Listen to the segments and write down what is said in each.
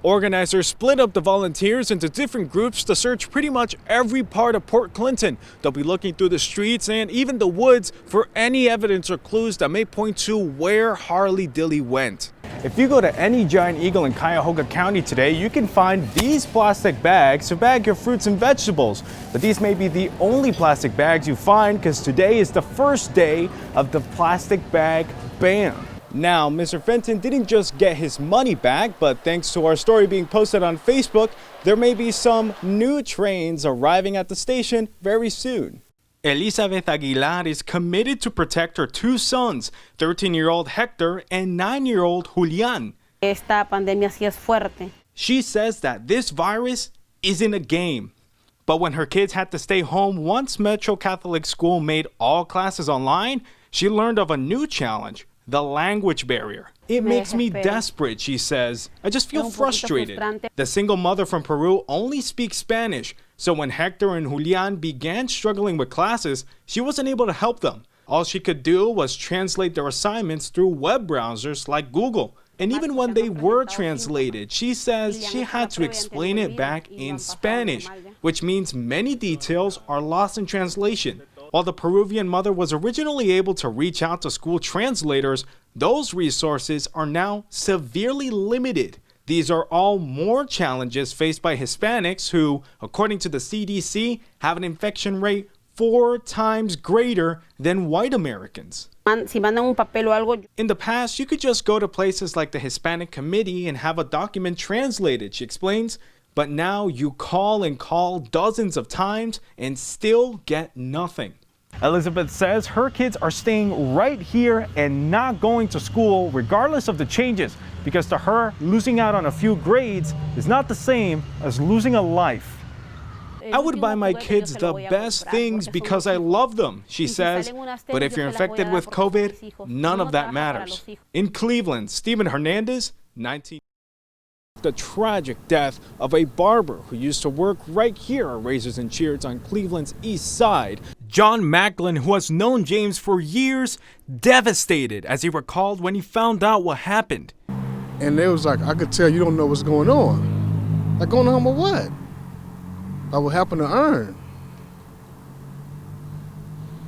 Organizers split up the volunteers into different groups to search pretty much every part of Port Clinton. They'll be looking through the streets and even the woods for any evidence or clues that may point to where Harley Dilly went. If you go to any Giant Eagle in Cuyahoga County today, you can find these plastic bags to bag your fruits and vegetables. But these may be the only plastic bags you find because today is the first day of the plastic bag ban. Now, Mr. Fenton didn't just get his money back, but thanks to our story being posted on Facebook, there may be some new trains arriving at the station very soon. Elizabeth Aguilar is committed to protect her two sons, 13-year-old Hector and 9-year-old Julian. Esta pandemia sí es fuerte. She says that this virus isn't a game. But when her kids had to stay home once Metro Catholic School made all classes online, she learned of a new challenge: the language barrier. It makes me desperate, she says. I just feel frustrated. The single mother from Peru only speaks Spanish, so when Hector and Julian began struggling with classes, she wasn't able to help them. All she could do was translate their assignments through web browsers like Google. And even when they were translated, she says she had to explain it back in Spanish, which means many details are lost in translation. While the Peruvian mother was originally able to reach out to school translators, those resources are now severely limited. These are all more challenges faced by Hispanics who, according to the CDC, have an infection rate 4 times greater than white Americans. In the past, you could just go to places like the Hispanic Committee and have a document translated, she explains. But now you call and call dozens of times and still get nothing. Elizabeth says her kids are staying right here and not going to school regardless of the changes, because to her, losing out on a few grades is not the same as losing a life. I would buy my kids the best things because I love them, she says, but if you're infected with COVID, none of that matters. In Cleveland, Stephen Hernandez, 19. The tragic death of a barber who used to work right here at Razors and Shears on Cleveland's east side. John Macklin, who has known James for years, devastated as he recalled when he found out what happened. And they was like, I could tell you don't know what's going on. Like, going home with what? Like, what happened to Ern?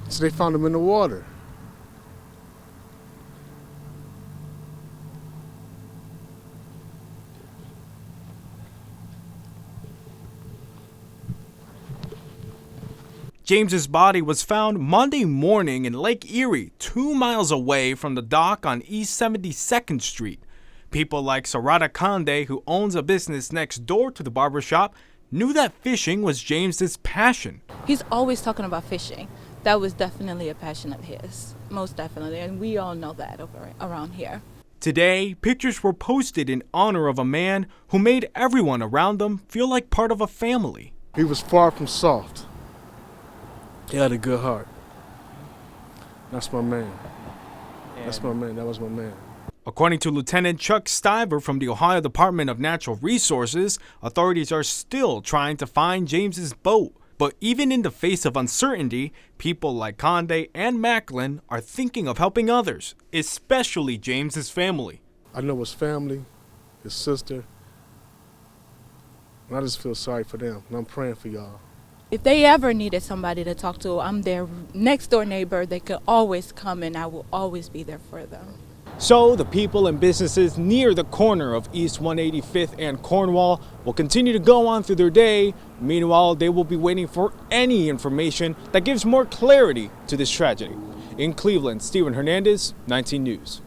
So they found him in the water. James's body was found Monday morning in Lake Erie, 2 miles away from the dock on East 72nd Street. People like Sarada Conde, who owns a business next door to the barbershop, knew that fishing was James's passion. He's always talking about fishing. That was definitely a passion of his, most definitely, and we all know that around here. Today, pictures were posted in honor of a man who made everyone around him feel like part of a family. He was far from soft. He had a good heart. That's my man. That's my man. That was my man. According to Lieutenant Chuck Stiver from the Ohio Department of Natural Resources, authorities are still trying to find James's boat. But even in the face of uncertainty, people like Conde and Macklin are thinking of helping others, especially James's family. I know his family, his sister, and I just feel sorry for them, and I'm praying for y'all. If they ever needed somebody to talk to, I'm their next door neighbor. They could always come and I will always be there for them. So the people and businesses near the corner of East 185th and Cornwall will continue to go on through their day. Meanwhile, they will be waiting for any information that gives more clarity to this tragedy. In Cleveland, Stephen Hernandez, 19 News.